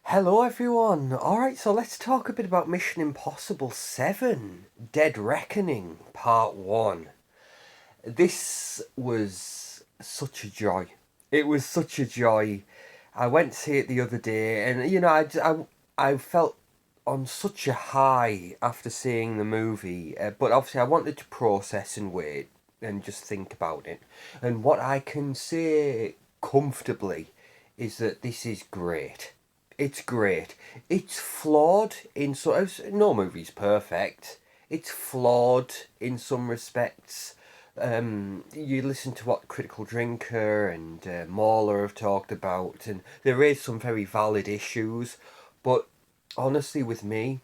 Hello everyone. Alright, so let's talk a bit about Mission Impossible 7 Dead Reckoning Part 1. This was such a joy. It was such a joy. I went to see it the other day and I felt on such a high after seeing the movie, but obviously I wanted to process and wait and just think about it. And what I can say comfortably is that this is great. It's great. It's flawed in no movie's perfect. It's flawed in some respects. You listen to what Critical Drinker and Mauler have talked about, and there is some very valid issues. But honestly, with me,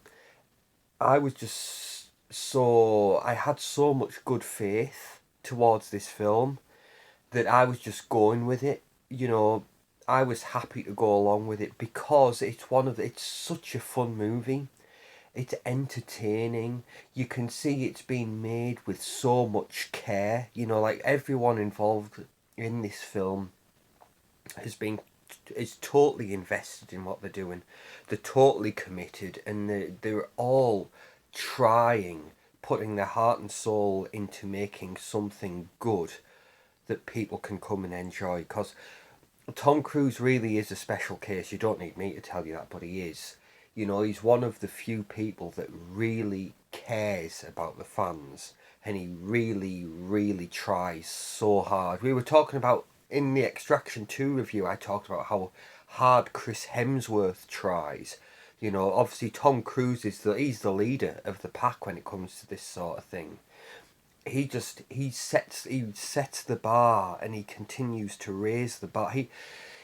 I was just I had so much good faith towards this film that I was just going with it. You know, I was happy to go along with it because it's such a fun movie. It's entertaining. You can see it's been made with so much care. Like everyone involved in this film has been is totally invested in what they're doing. They're totally committed, and they're all trying, putting their heart and soul into making something good that people can come and enjoy. Because Tom Cruise really is a special case. You don't need me to tell you that, but he is. He's one of the few people that really cares about the fans, and he really, really tries so hard. We were talking about in the Extraction 2 review, I talked about how hard Chris Hemsworth tries. Obviously Tom Cruise he's the leader of the pack when it comes to this sort of thing. He sets the bar, and he continues to raise the bar.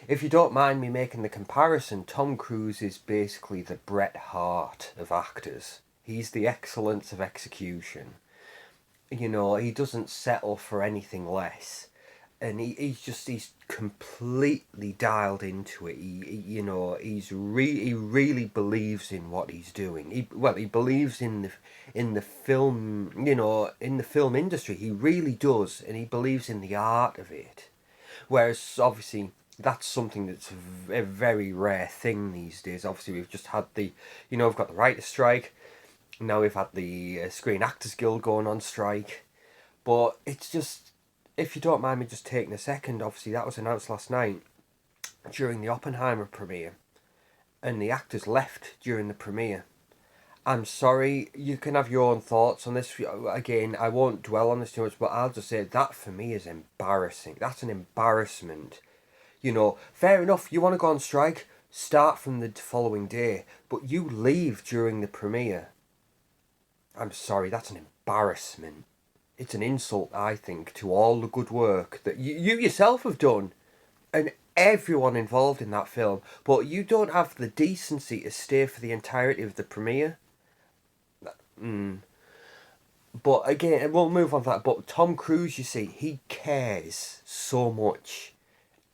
If you don't mind me making the comparison, Tom Cruise is basically the Bret Hart of actors. He's the excellence of execution. He doesn't settle for anything less, and he's completely dialed into it. He really believes in what he's doing. He believes in the film, in the film industry. He really does, and he believes in the art of it. Whereas obviously that's something that's a very rare thing these days. Obviously we've just had we've got the writer's strike. Now we've had the Screen Actors Guild going on strike. But it's just, if you don't mind me just taking a second, obviously that was announced last night during the Oppenheimer premiere, and the actors left during the premiere. I'm sorry, you can have your own thoughts on this. Again, I won't dwell on this too much, but I'll just say that for me is embarrassing. That's an embarrassment. Fair enough, you want to go on strike, start from the following day, but you leave during the premiere. I'm sorry, that's an embarrassment. It's an insult, I think, to all the good work that you yourself have done, and everyone involved in that film, but you don't have the decency to stay for the entirety of the premiere. But again, we'll move on to that. But Tom Cruise, you see, he cares so much,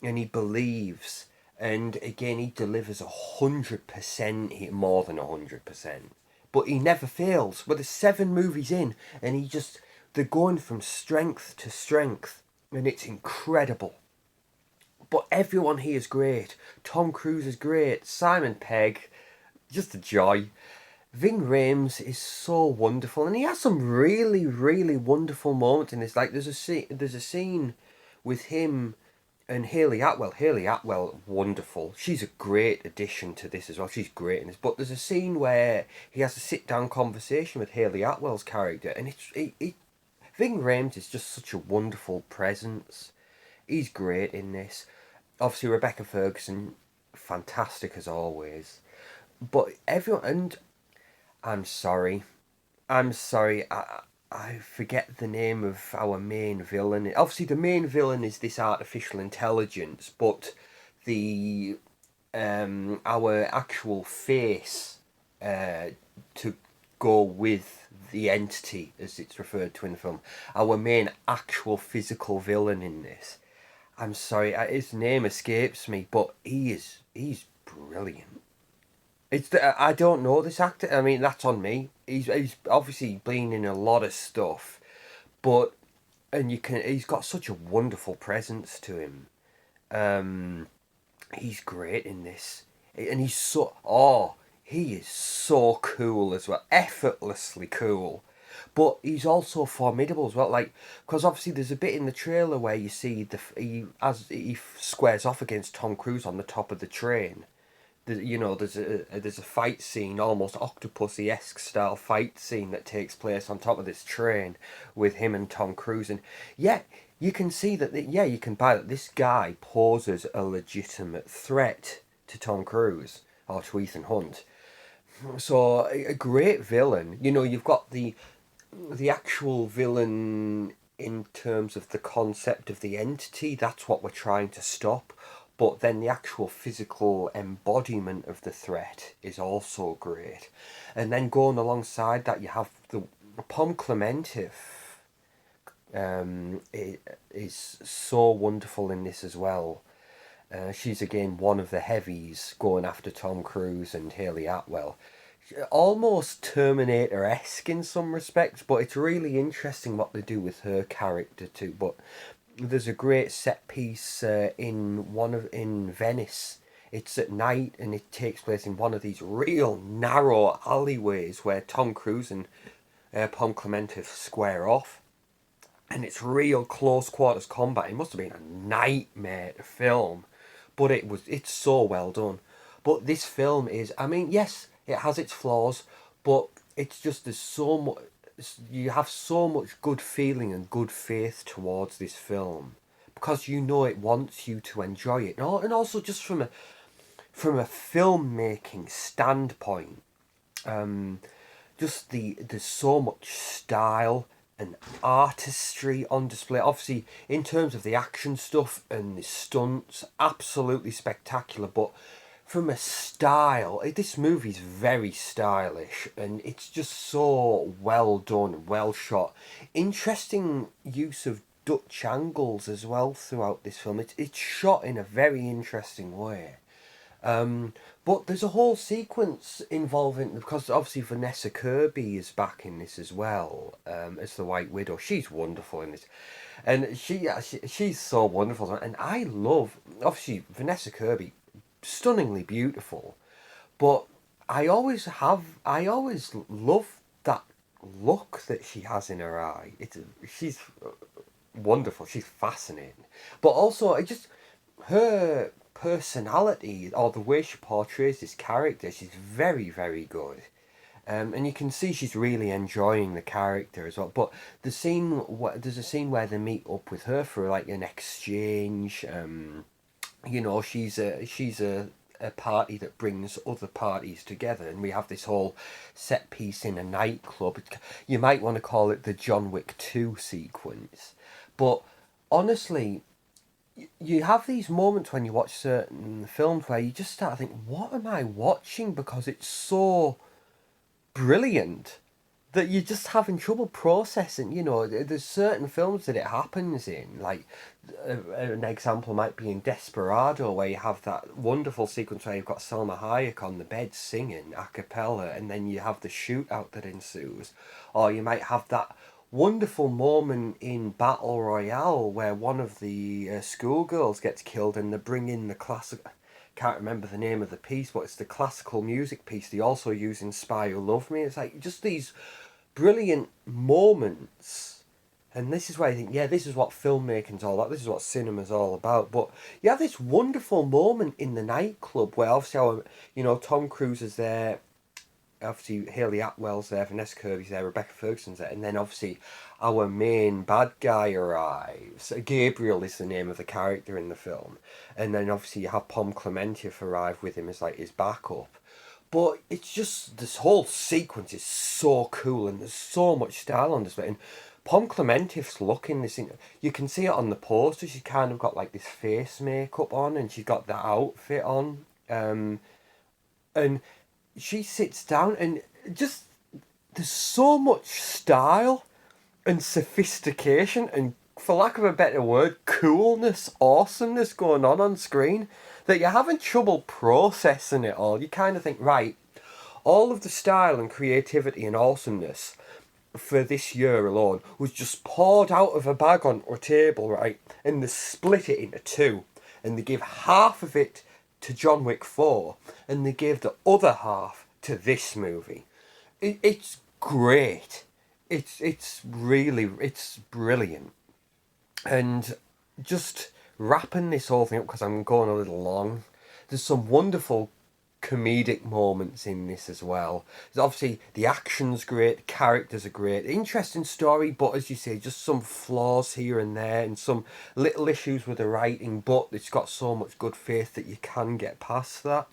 and he believes, and again, he delivers 100%, more than 100%. But he never fails. Well, there's 7 movies in, and they're going from strength to strength, and it's incredible. But everyone here is great. Tom Cruise is great. Simon Pegg, just a joy. Ving Rhames is so wonderful, and he has some really, really wonderful moments in this. Like there's a scene with him and Haley Atwell. Haley Atwell, wonderful. She's a great addition to this as well. She's great in this. But there's a scene where he has a sit down conversation with Haley Atwell's character, and Ving Rhames is just such a wonderful presence. He's great in this. Obviously, Rebecca Ferguson, fantastic as always. But everyone, and I'm sorry, I forget the name of our main villain. Obviously, the main villain is this artificial intelligence, but the our actual face to go with the entity as it's referred to in the film. Our main actual physical villain in this. I'm sorry, his name escapes me, but he's brilliant. I don't know this actor. I mean, that's on me. He's obviously been in a lot of stuff, but he's got such a wonderful presence to him. He's great in this. and he is so cool as well, effortlessly cool. But he's also formidable as well, like, because obviously there's a bit in the trailer where you see he squares off against Tom Cruise on the top of the train. There's a fight scene, almost Octopussy-esque style fight scene that takes place on top of this train with him and Tom Cruise, and yeah, you can see that. Yeah, you can buy that this guy poses a legitimate threat to Tom Cruise or to Ethan Hunt. So a great villain. You've got the actual villain in terms of the concept of the entity. That's what we're trying to stop. But then the actual physical embodiment of the threat is also great. And then going alongside that, you have the Pom Klementif. Is so wonderful in this as well. She's again one of the heavies going after Tom Cruise and Hayley Atwell. Almost Terminator-esque in some respects, but it's really interesting what they do with her character too. But there's a great set piece in Venice. It's at night and it takes place in one of these real narrow alleyways where Tom Cruise and Pom Klementif square off, and it's real close quarters combat. It must have been a nightmare to film, but it's so well done. But this film is, I mean, yes, it has its flaws, but it's just there's so much. You have so much good feeling and good faith towards this film because you know it wants you to enjoy it, and also just from a filmmaking standpoint, there's so much style and artistry on display. Obviously, in terms of the action stuff and the stunts, absolutely spectacular. But from a style, this movie's very stylish and it's just so well done, well shot. Interesting use of Dutch angles as well throughout this film. It's shot in a very interesting way. But there's a whole sequence involving, because obviously Vanessa Kirby is back in this as well, as the White Widow. She's wonderful in this, and she's so wonderful. And I love, obviously, Vanessa Kirby, stunningly beautiful, but I always love that look that she has in her eye. She's wonderful. She's fascinating, but also her personality or the way she portrays this character, she's very, very good. And you can see she's really enjoying the character as well. But there's a scene where they meet up with her for like an exchange. She's a party that brings other parties together, and we have this whole set piece in a nightclub. You might want to call it the John Wick 2 sequence. But honestly, you have these moments when you watch certain films where you just start to think, what am I watching? Because it's so brilliant that you're just having trouble processing. There's certain films that it happens in, like an example might be in Desperado, where you have that wonderful sequence where you've got Selma Hayek on the bed singing a cappella, and then you have the shootout that ensues. Or you might have that wonderful moment in Battle Royale where one of the schoolgirls gets killed and they bring in the classic. Can't remember the name of the piece, but it's the classical music piece they also use in Spy Who Loved Me. It's like just these brilliant moments. And this is where I think, yeah, this is what filmmaking's all about. This is what cinema's all about. But you have this wonderful moment in the nightclub where obviously Tom Cruise is there, obviously Hayley Atwell's there, Vanessa Kirby's there, Rebecca Ferguson's there, and then obviously our main bad guy arrives. Gabriel is the name of the character in the film, and then obviously you have Pom Klementif arrive with him as like his backup. But it's just, this whole sequence is so cool and there's so much style on display. And Pom Klementif's look in this thing, you can see it on the poster. She's kind of got like this face makeup on and she's got that outfit on. And she sits down and just, there's so much style and sophistication and, for lack of a better word, coolness, awesomeness going on screen that you're having trouble processing it all. You kind of think, right, all of the style and creativity and awesomeness for this year alone was just poured out of a bag onto a table, right? And they split it into two. And they give half of it to John Wick 4, and they gave the other half to this movie. It's great. It's really, it's brilliant. And just wrapping this whole thing up, because I'm going a little long, there's some wonderful comedic moments in this as well. There's obviously the action's great, the characters are great, interesting story, but as you say, just some flaws here and there, and some little issues with the writing, but it's got so much good faith that you can get past that.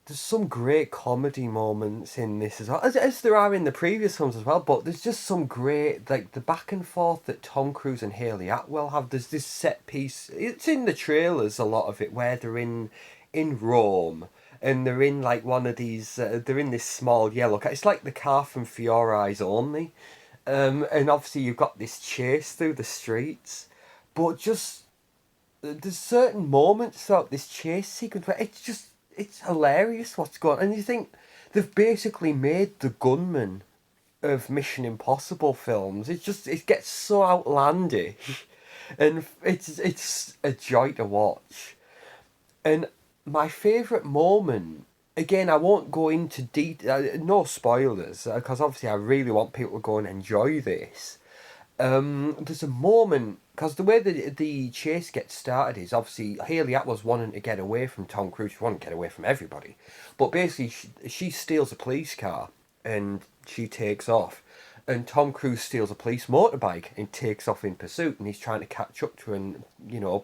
There's some great comedy moments in this as well, as there are in the previous ones as well. But there's just some great, like the back and forth that Tom Cruise and Hayley Atwell have. There's this set piece. It's in the trailers, a lot of it, where they're in Rome, and they're in like one of these. They're in this small yellow car. It's like the car from For Your Eyes Only, and obviously you've got this chase through the streets, but just there's certain moments throughout this chase sequence where it's hilarious what's going on. And you think they've basically made the gunman of Mission Impossible films. It gets so outlandish, and it's a joy to watch. And my favourite moment, again, I won't go into no spoilers, because obviously I really want people to go and enjoy this. There's a moment, because the way the chase gets started is obviously Hayley Atwell's wanting to get away from Tom Cruise. She wanting to get away from everybody, but basically she steals a police car and she takes off, and Tom Cruise steals a police motorbike and takes off in pursuit, and he's trying to catch up to her and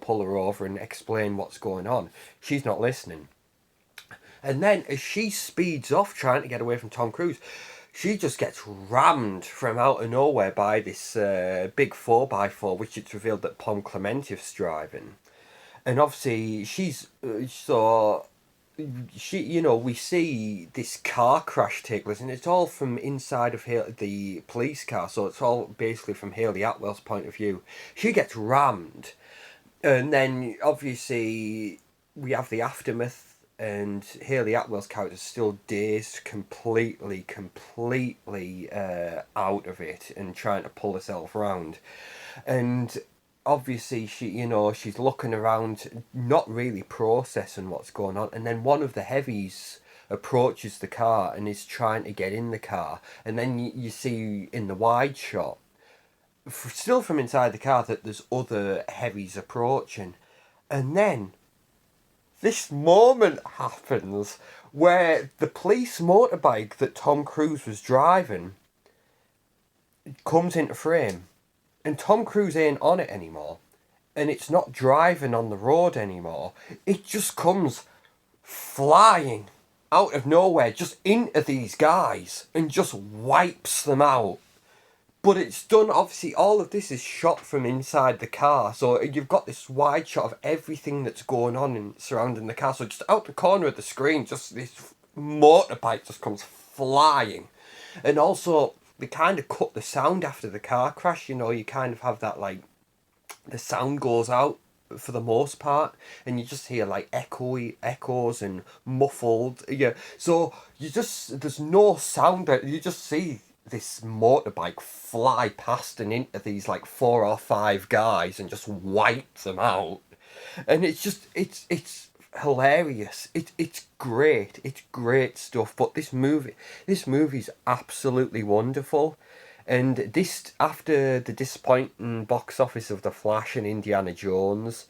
pull her over and explain what's going on. She's not listening, and then as she speeds off trying to get away from Tom Cruise, she just gets rammed from out of nowhere by this big 4x4, which it's revealed that Pom Clementieff's driving. And obviously, we see this car crash take place, and it's all from inside of the police car, so it's all basically from Hayley Atwell's point of view. She gets rammed, and then obviously we have the aftermath, and Hayley Atwell's character is still dazed, completely out of it, and trying to pull herself around. And obviously she's looking around, not really processing what's going on. And then one of the heavies approaches the car and is trying to get in the car. And then you see in the wide shot, still from inside the car, that there's other heavies approaching. And then this moment happens where the police motorbike that Tom Cruise was driving comes into frame, and Tom Cruise ain't on it anymore, and it's not driving on the road anymore. It just comes flying out of nowhere just into these guys and just wipes them out. But it's done, obviously, all of this is shot from inside the car. So you've got this wide shot of everything that's going on and surrounding the car. So just out the corner of the screen, just this motorbike just comes flying. And also, they kind of cut the sound after the car crash. You kind of have that, like, the sound goes out for the most part, and you just hear like echoes and muffled. Yeah. So there's no sound. You just see this motorbike fly past and into these like 4 or 5 guys and just wipe them out. And it's hilarious. It's great. It's great stuff. But this movie's absolutely wonderful. And this, after the disappointing box office of The Flash and Indiana Jones,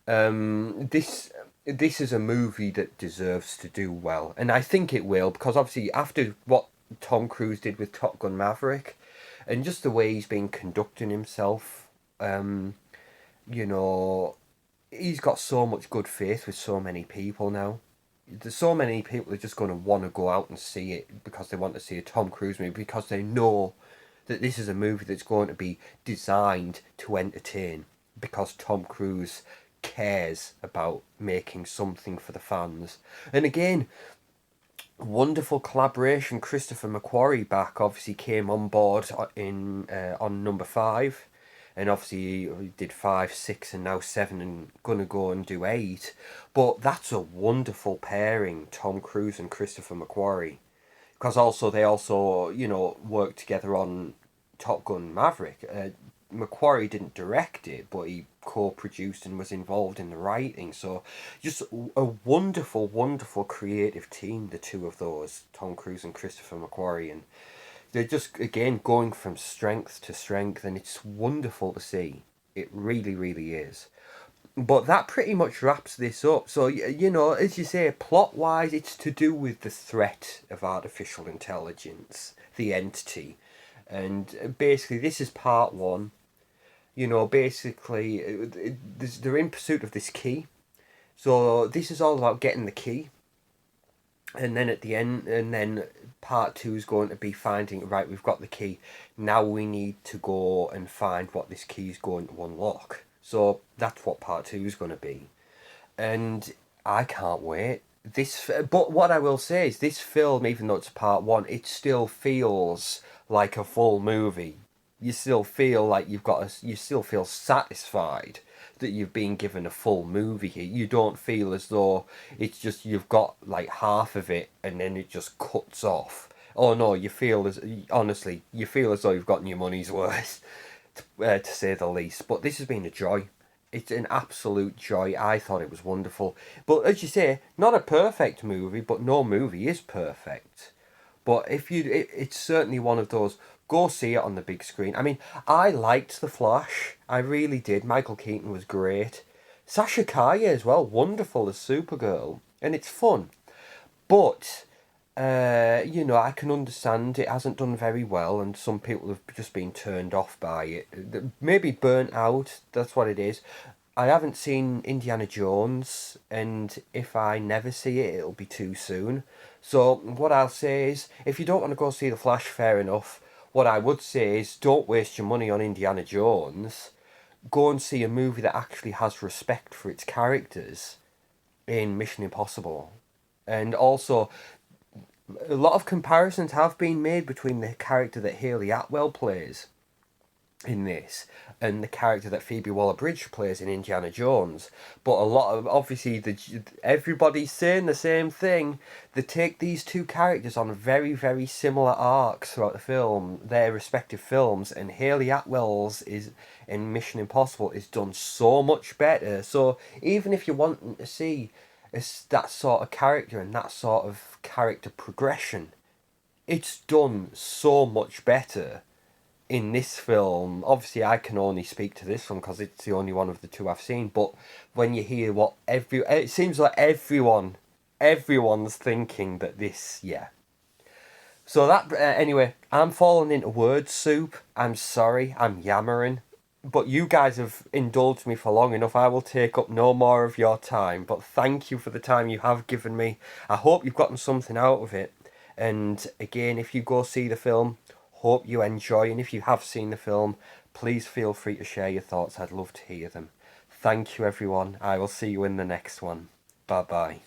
this is a movie that deserves to do well, and I think it will, because obviously after what Tom Cruise did with Top Gun Maverick, and just the way he's been conducting himself, you know, he's got so much good faith with so many people now. There's so many people that are just going to want to go out and see it because they want to see a Tom Cruise movie, because they know that this is a movie that's going to be designed to entertain, because Tom Cruise cares about making something for the fans. And again, wonderful collaboration. Christopher McQuarrie back obviously came on board on number 5, and obviously he did 5, 6, and now 7, and gonna go and do 8. But that's a wonderful pairing, Tom Cruise and Christopher McQuarrie, because they also worked together on Top Gun Maverick. McQuarrie didn't direct it, but he co-produced and was involved in the writing. So just a wonderful, wonderful creative team, the two of those, Tom Cruise and Christopher McQuarrie, and they're just again going from strength to strength, and it's wonderful to see. It really, really is. But that pretty much wraps this up. So, you know, as you say, plot wise, it's to do with the threat of artificial intelligence, the entity. And basically, this is part one. You know, basically, they're in pursuit of this key. So, this is all about getting the key. And then at the end, and then part two is going to be finding, right, we've got the key. Now we need to go and find what this key is going to unlock. So that's what part two is going to be. And I can't wait. But what I will say is this film, even though it's part one, it still feels like a full movie. You still feel like you still feel satisfied that you've been given a full movie here. You don't feel as though it's just you've got like half of it and then it just cuts off. Oh no, you feel as honestly, you feel as though you've gotten your money's worth, to say the least. But this has been a joy. It's an absolute joy. I thought it was wonderful. But as you say, not a perfect movie, but no movie is perfect. But it's certainly one of those. Go see it on the big screen. I mean, I liked The Flash. I really did. Michael Keaton was great. Sasha Calle as well, wonderful as Supergirl, and it's fun. But you know, I can understand it hasn't done very well, and some people have just been turned off by it. Maybe burnt out. That's what it is. I haven't seen Indiana Jones, and if I never see it, it'll be too soon. So what I'll say is, if you don't want to go see The Flash, fair enough. What I would say is, don't waste your money on Indiana Jones. Go and see a movie that actually has respect for its characters in Mission Impossible. And also, a lot of comparisons have been made between the character that Haley Atwell plays in this and the character that Phoebe Waller-Bridge plays in Indiana Jones. But a lot of obviously everybody's saying the same thing. They take these two characters on very, very similar arcs throughout the film, their respective films, and Haley Atwell's is in Mission Impossible is done so much better. So even if you're wanting to see that sort of character and that sort of character progression, it's done so much better in this film. Obviously, I can only speak to this film because it's the only one of the two I've seen. But when you hear it seems like everyone's thinking that this, yeah. So that anyway, I'm falling into word soup. I'm sorry, I'm yammering. But you guys have indulged me for long enough. I will take up no more of your time. But thank you for the time you have given me. I hope you've gotten something out of it. And again, if you go see the film, hope you enjoy. And if you have seen the film, please feel free to share your thoughts. I'd love to hear them. Thank you, everyone. I will see you in the next one. Bye bye.